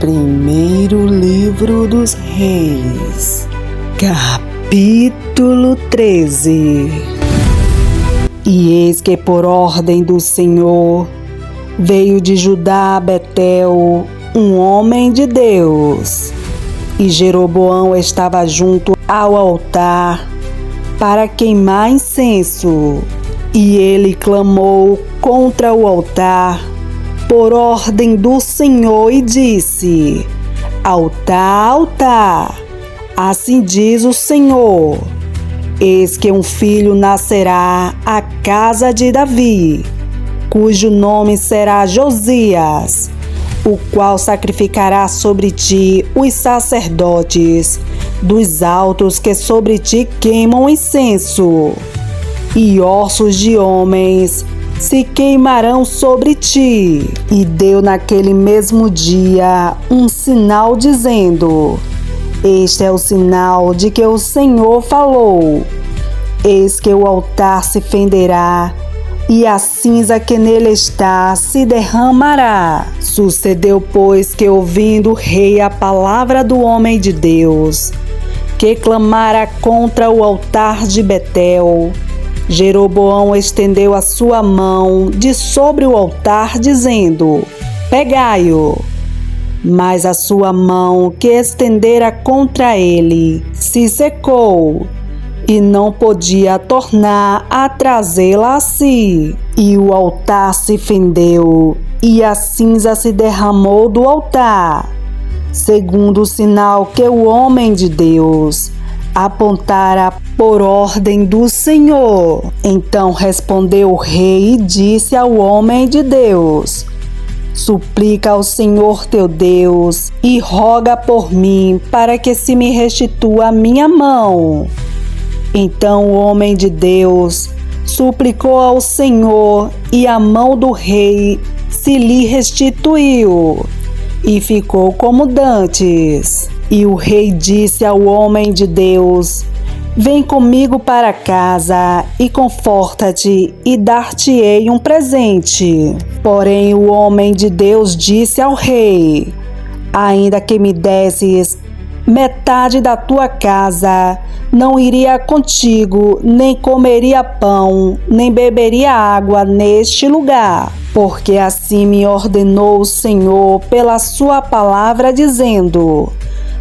Primeiro Livro dos Reis, capítulo 13. E eis que por ordem do Senhor veio de Judá a Betel um homem de Deus, e Jeroboão estava junto ao altar para queimar incenso, e ele clamou contra o altar por ordem do Senhor e disse: Altar, altar, assim diz o Senhor, eis que um filho nascerá à casa de Davi, cujo nome será Josias, o qual sacrificará sobre ti os sacerdotes dos altos que sobre ti queimam incenso, e ossos de homens se queimarão sobre ti. E deu naquele mesmo dia um sinal dizendo: Este é o sinal de que o Senhor falou. Eis que o altar se fenderá, e a cinza que nele está se derramará. Sucedeu, pois, que ouvindo o rei a palavra do homem de Deus, que clamara contra o altar de Betel, Jeroboão estendeu a sua mão de sobre o altar, dizendo: Pegai-o. Mas a sua mão que estendera contra ele se secou, e não podia tornar a trazê-la a si. E o altar se fendeu, e a cinza se derramou do altar, segundo o sinal que o homem de Deus apontara por ordem do Senhor. Então respondeu o rei e disse ao homem de Deus: Suplica ao Senhor teu Deus e roga por mim para que se me restitua a minha mão. Então o homem de Deus suplicou ao Senhor, e a mão do rei se lhe restituiu, e ficou como dantes. E o rei disse ao homem de Deus: Vem comigo para casa e conforta-te, e dar-te-ei um presente. Porém o homem de Deus disse ao rei: Ainda que me desses metade da tua casa, não iria contigo, nem comeria pão, nem beberia água neste lugar. Porque assim me ordenou o Senhor pela sua palavra, dizendo: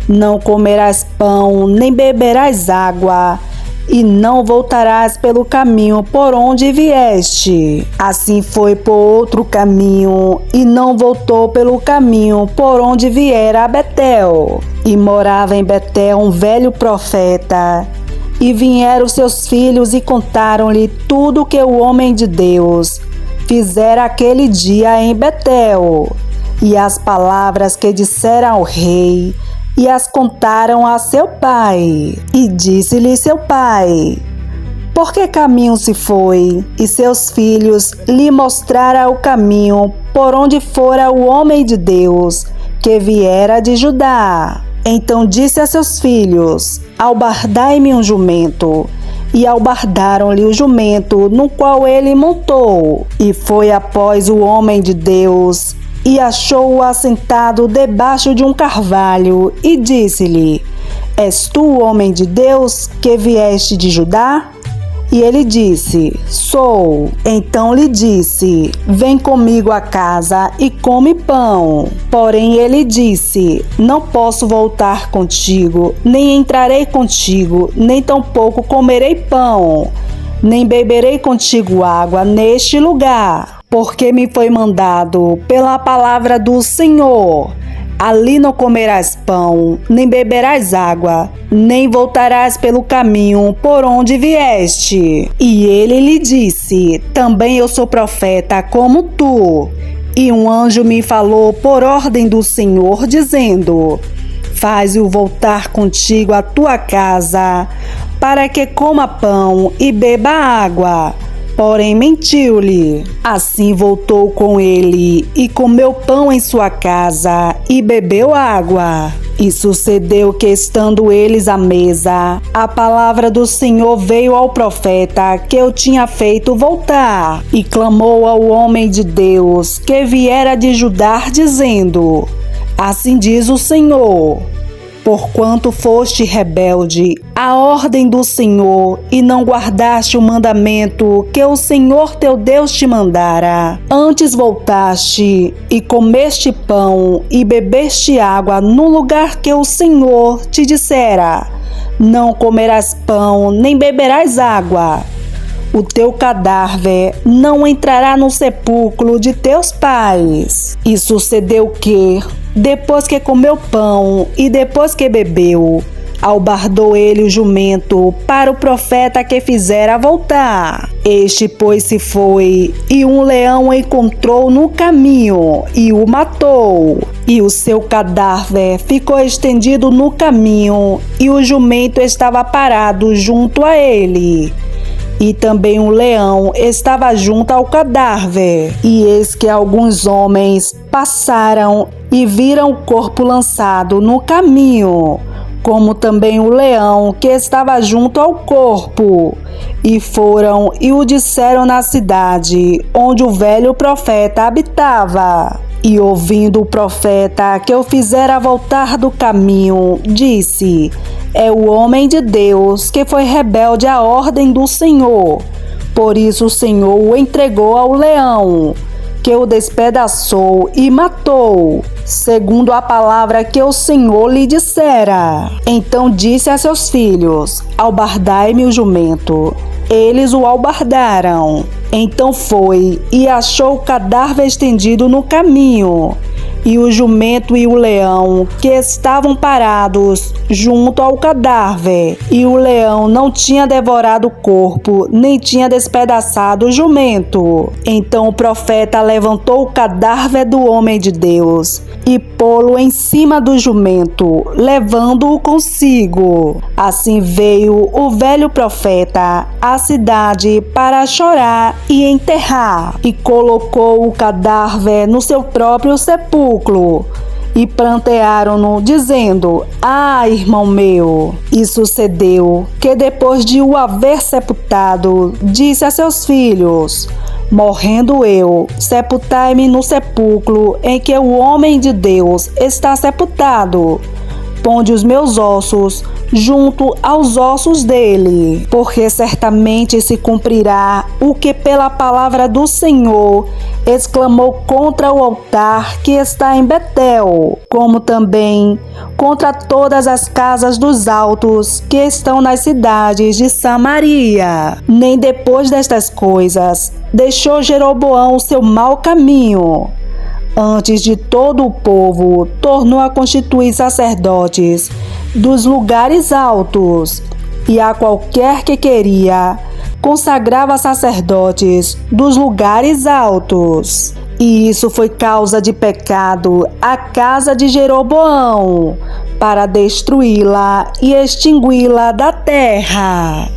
Não comerás pão, nem beberás água, e não voltarás pelo caminho por onde vieste. Assim foi por outro caminho, e não voltou pelo caminho por onde viera a Betel. E morava em Betel um velho profeta. E vieram seus filhos e contaram-lhe tudo que o homem de Deus fizera aquele dia em Betel, e as palavras que dissera ao rei, e as contaram a seu pai. E disse-lhe seu pai: Por que caminho se foi? E seus filhos lhe mostraram o caminho por onde fora o homem de Deus, que viera de Judá. Então disse a seus filhos: Albardai-me um jumento. E albardaram-lhe o jumento, no qual ele montou. E foi após o homem de Deus, e achou-o assentado debaixo de um carvalho, e disse-lhe: És tu o homem de Deus que vieste de Judá? E ele disse: Sou. Então lhe disse: Vem comigo a casa e come pão. Porém ele disse: Não posso voltar contigo, nem entrarei contigo, nem tampouco comerei pão, nem beberei contigo água neste lugar, porque me foi mandado pela palavra do Senhor: Ali não comerás pão, nem beberás água, nem voltarás pelo caminho por onde vieste. E ele lhe disse: Também eu sou profeta como tu. E um anjo me falou por ordem do Senhor, dizendo: Faze-o voltar contigo à tua casa, para que coma pão e beba água. Porém mentiu-lhe. Assim voltou com ele, e comeu pão em sua casa, e bebeu água. E sucedeu que, estando eles à mesa, a palavra do Senhor veio ao profeta que eu tinha feito voltar, e clamou ao homem de Deus que viera de Judá, dizendo: Assim diz o Senhor: porquanto foste rebelde à ordem do Senhor e não guardaste o mandamento que o Senhor teu Deus te mandara, antes voltaste e comeste pão e bebeste água no lugar que o Senhor te dissera: não comerás pão nem beberás água. O teu cadáver não entrará no sepulcro de teus pais. E sucedeu que, depois que comeu pão e depois que bebeu, albardou ele o jumento para o profeta que fizera voltar. Este, pois, se foi, e um leão o encontrou no caminho e o matou. E o seu cadáver ficou estendido no caminho, e o jumento estava parado junto a ele. E também um leão estava junto ao cadáver. E eis que alguns homens passaram e viram o corpo lançado no caminho, como também o leão que estava junto ao corpo. E foram e o disseram na cidade, onde o velho profeta habitava. E ouvindo o profeta que o fizera voltar do caminho, disse: é o homem de Deus que foi rebelde à ordem do Senhor. Por isso o Senhor o entregou ao leão, que o despedaçou e matou, segundo a palavra que o Senhor lhe dissera. Então disse a seus filhos: albardai-me o jumento. Eles o albardaram. Então foi e achou o cadáver estendido no caminho, e o jumento e o leão que estavam parados junto ao cadáver. E o leão não tinha devorado o corpo, nem tinha despedaçado o jumento. Então o profeta levantou o cadáver do homem de Deus e pô-lo em cima do jumento, levando-o consigo. Assim veio o velho profeta à cidade para chorar e enterrar, e colocou o cadáver no seu próprio sepulcro, e prantearam-no, dizendo: ah, irmão meu! E sucedeu que, depois de o haver sepultado, disse a seus filhos: morrendo eu, sepultai-me no sepulcro em que o homem de Deus está sepultado. Ponde os meus ossos junto aos ossos dele, porque certamente se cumprirá o que pela palavra do Senhor exclamou contra o altar que está em Betel, como também contra todas as casas dos altos que estão nas cidades de Samaria. Nem depois destas coisas deixou Jeroboão o seu mau caminho. Antes de todo o povo, tornou a constituir sacerdotes dos lugares altos, e a qualquer que queria, consagrava sacerdotes dos lugares altos. E isso foi causa de pecado à casa de Jeroboão, para destruí-la e extingui-la da terra.